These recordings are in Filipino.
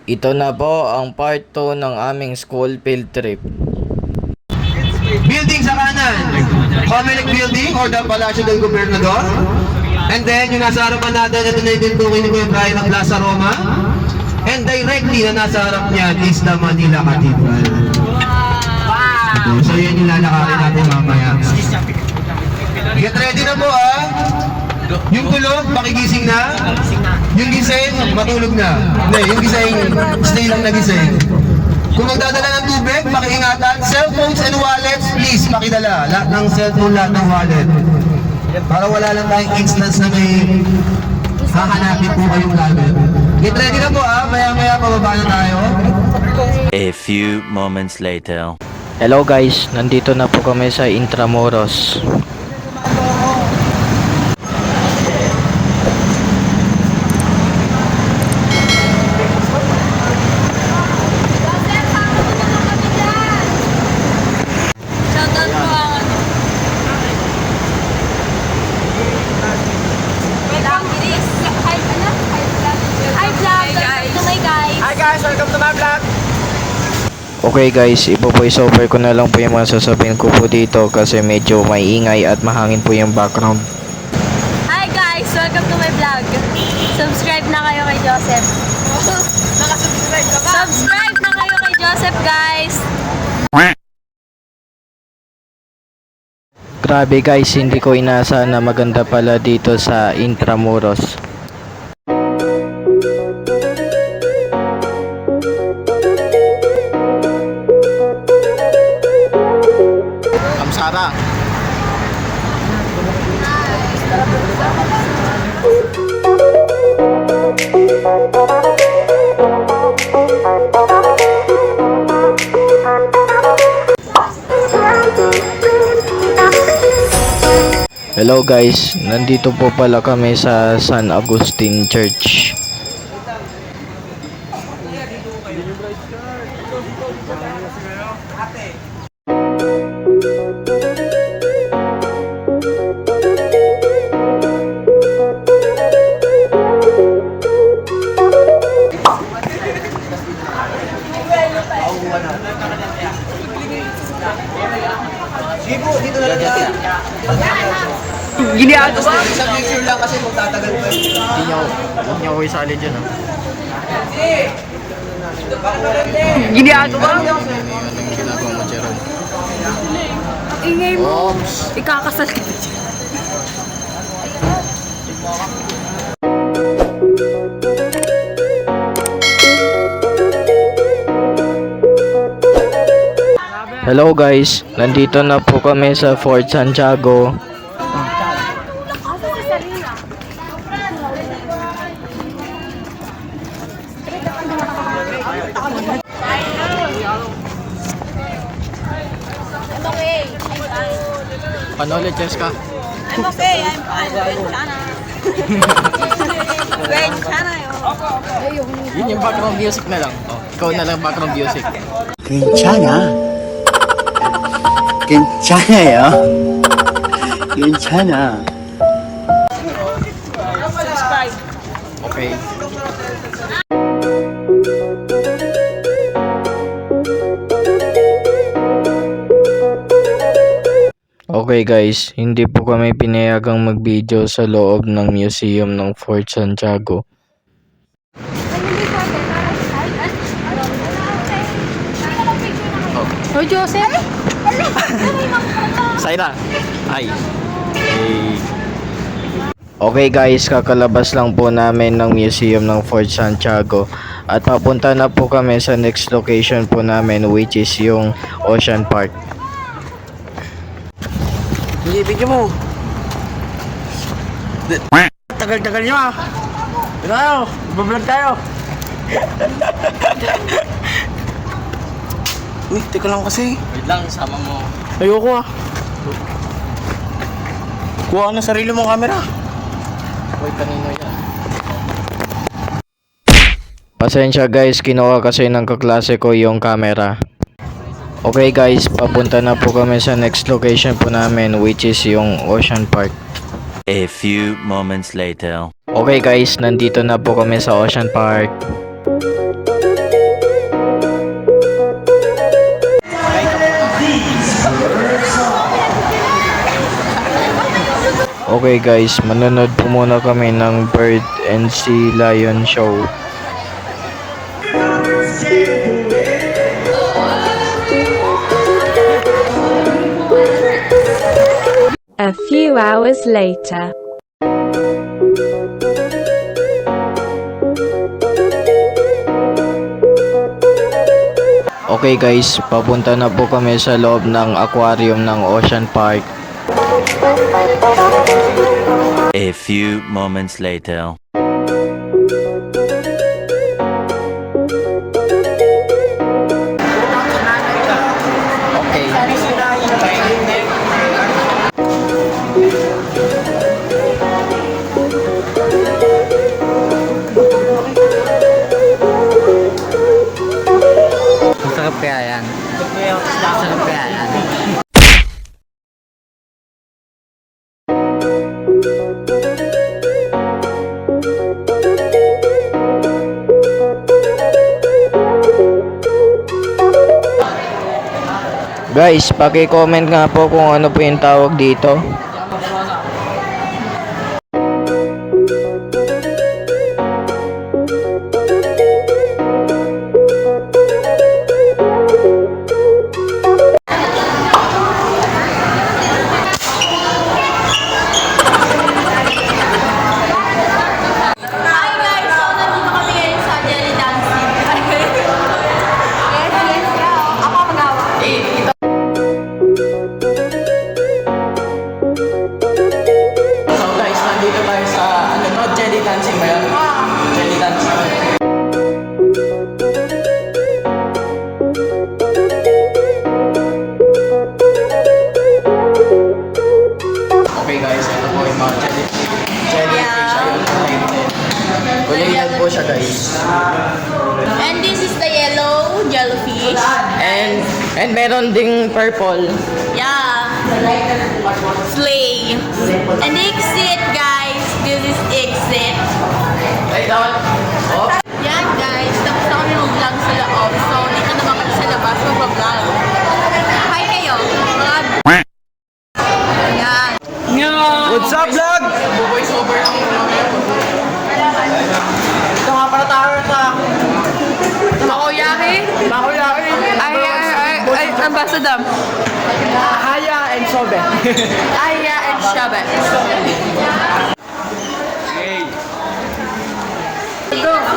Ito na po ang part 2 ng aming school field trip. Building sa kanan, Comelec Building or the Palacio del Gobernador. And then yung nasa harapan natin, ito na yung tintukin ni Kuya Brian ng Plaza Roma. And directly na nasa harap niyan is the Manila Cathedral. So yun yung lalakarin natin mamaya. Get ready na po ah. Yung tulog, pakigising na. Yung gising, matulog na. Hindi, yung gising, stay lang na gising. Kung magdadala ng tubig, pakiingatan. Cellphones and wallets, please, pakidala. Lahat ng cellphone, lahat ng wallet. Para wala lang tayong instance na may hahanapin po kayong gamit. Get ready na po ah. Maya-maya, pababa na tayo. A few moments later. Hello guys, nandito na po kami sa Intramuros. Okay guys, ipo-voice over ko na lang po yung mga sasabihin ko po dito kasi medyo may ingay at mahangin po yung background. Hi guys! Welcome to my vlog. Subscribe na kayo kay Joseph. Nakasubscribe ka ba? Subscribe na kayo kay Joseph guys! Grabe guys, hindi ko inaasahan na maganda pala dito sa Intramuros. Amsara. Hello guys, nandito po pala kami sa San Agustin Church. Gibo, dito na lang yan. Ginagawa! Isang picture lang kasi kung tatagal pa yun. Huwag niyo ako isali dyan ah. Ginagawa? Ginagawa mo Jerome. Ingay mo. Ikakasal ka na dyan. Hello guys, nandito na po kami sa Fort Santiago. Paano ulit, Cheska? I'm okay. I'm Chana. Chana yun. Yun yung background music na lang. Oh, ikaw na lang background music. 괜찮아. 괜찮아요. 괜찮아. Okay. Okay guys, hindi po kami pinayagang mag-video sa loob ng museum ng Fort Santiago. Oh, Joseph? Saira. Ay. Okay guys, kakalabas lang po namin ng museum ng Fort Santiago at papunta na po kami sa next location po namin, which is yung Ocean Park. Hindi, bigyan mo. Tagal-tagal nyo ah. Tayo, bablog tayo. Uy, teka lang kasi. Wait lang, sama mo. Ayoko ah. Kuha ka ng sarili mong camera. Wait, kanino yan? Pasensya guys, kinuha kasi ng kaklase ko yung camera. Okay guys, papunta na po kami sa next location po namin, which is yung Ocean Park. A few moments later. Okay guys, nandito na po kami sa Ocean Park. Okay guys, manonood po muna kami ng Bird and Sea Lion Show. A few hours later. Okay guys, papunta na po kami sa loob ng aquarium ng Ocean Park. A few moments later. Masarap kaya yan. Masarap kaya yan. Guys, paki-comment nga po kung ano po yung tawag dito. Hi guys! So, nandito kami ngayon sa Jelly Dancing. Yes. Ako magawa. So guys, nandito tayo sa jelly dancing ba yun? Jelly dancing. Okay guys, ito po yung mga jellyfish ayun. Kulay po siya guys. And this is the yellow jellyfish. And meron ding purple. Yeah. Slay. And exit, guys. This is exit. Ay, dapat. Oh. Yan, guys. Tapos na kami mag-vlog sa loob. So, dito naman kami sa labas mag-vlog. Hi kayo. Mga... Yan. What's up, vlog? Voice over lang muna. Ito nga para tayo sa... Makoyaki. Makoyaki. Ay, ambassador. Haya and Sobe. Aya and Shabe.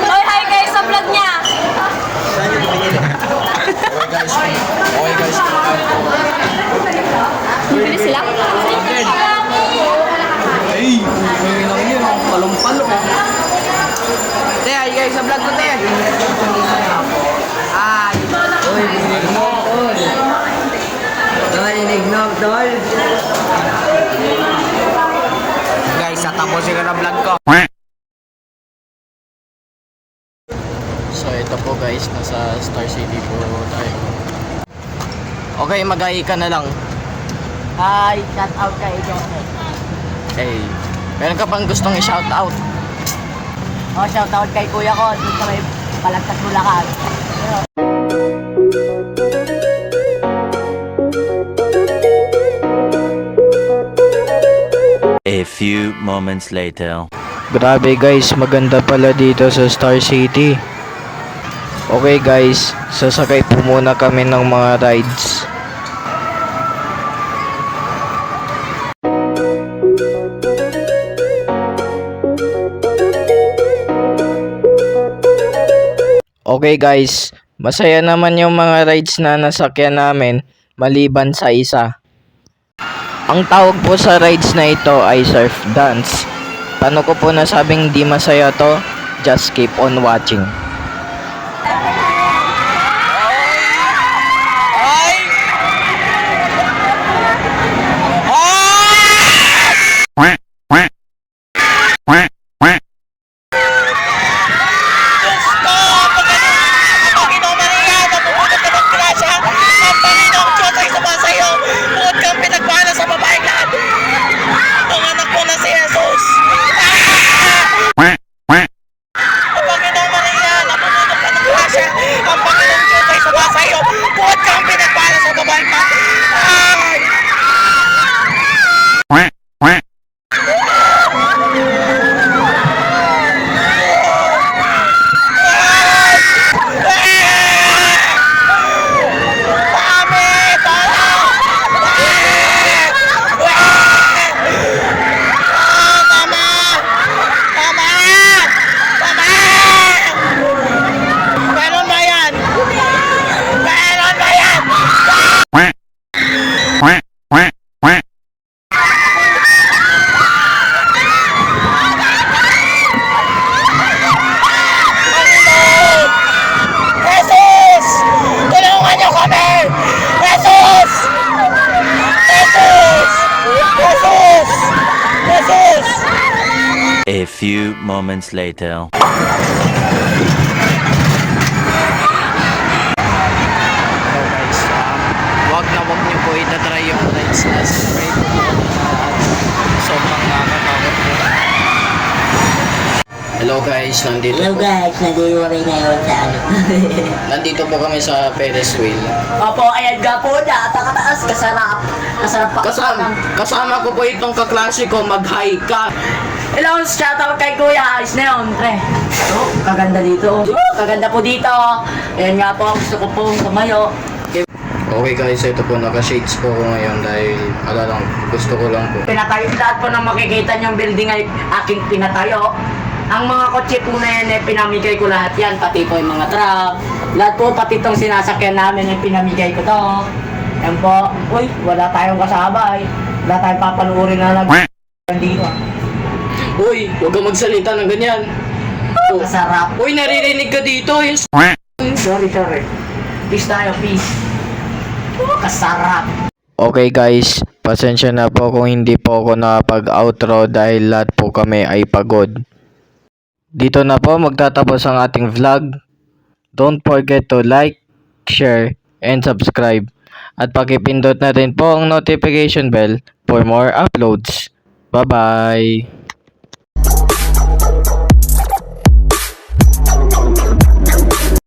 Hoy, hi guys sa vlog niya. Okay guys. Bili sila? Ay, may lang yun. Palong-palo. Te, ay guys, sa vlog ko, te. Ay. Uy, narinig mo, tol. Narinig mo, tol. Guys, tatapusin ko na vlog ko. So ito po guys, nasa Star City po tayo. Okay, mag-hi ka na lang. Hi, shout out kay Joseph. Hey, meron ka bang gustong i-shout out? Oh, shout out kay kuya ko. Dito sa may Palagtas Bulacan. A few moments later. Grabe guys, maganda pala dito sa Star City. Okay guys, sasakay po muna kami ng mga rides. Okay guys, masaya naman yung mga rides na nasakyan namin maliban sa isa. Ang tawag po sa rides na ito ay surf dance. Paano ko po nasabing di masaya to? Just keep on watching. few moments later. So guys, wag niyo po itatry yung rides na spray po po sobrang nakakatakot po. Hello guys, nandito po. nandito kami ngayon sa ano. Nandito po kami sa Ferris wheel. Opo, ayan nga po, napakataas, kasarap. Kasarap pa. Kasama ko po itong kaklase ko, mag-hi ka. Hello, shoutout kay Kuya, ayos na yun, pre. Oh, kaganda dito. Oh, kaganda po dito. Ayan nga po, gusto ko pong tumayo. Okay guys, ito po, naka-shades po ko ngayon dahil lang, gusto ko lang po. Pinatayo, lahat po ng makikita niyong building ay aking pinatayo. Ang mga kotse po na yan, pinamigay ko lahat yan, pati po yung mga truck. Lahat po, pati itong sinasakyan namin, pinamigay ko to. Yan po, uy, wala tayong kasabay. Wala tayong papanuorin na lang. Dito. Uy, huwag kang magsalita ng ganyan. Oh, kasarap. Uy, naririnig ka dito. Yung Sorry. Peace tayo, peace. Oh, kasarap. Okay guys, pasensya na po kung hindi po ako nakapag-outro dahil lahat po kami ay pagod. Dito na po magtatapos ang ating vlog. Don't forget to like, share, and subscribe. At pakipindot na rin po ang notification bell for more uploads. Bye-bye!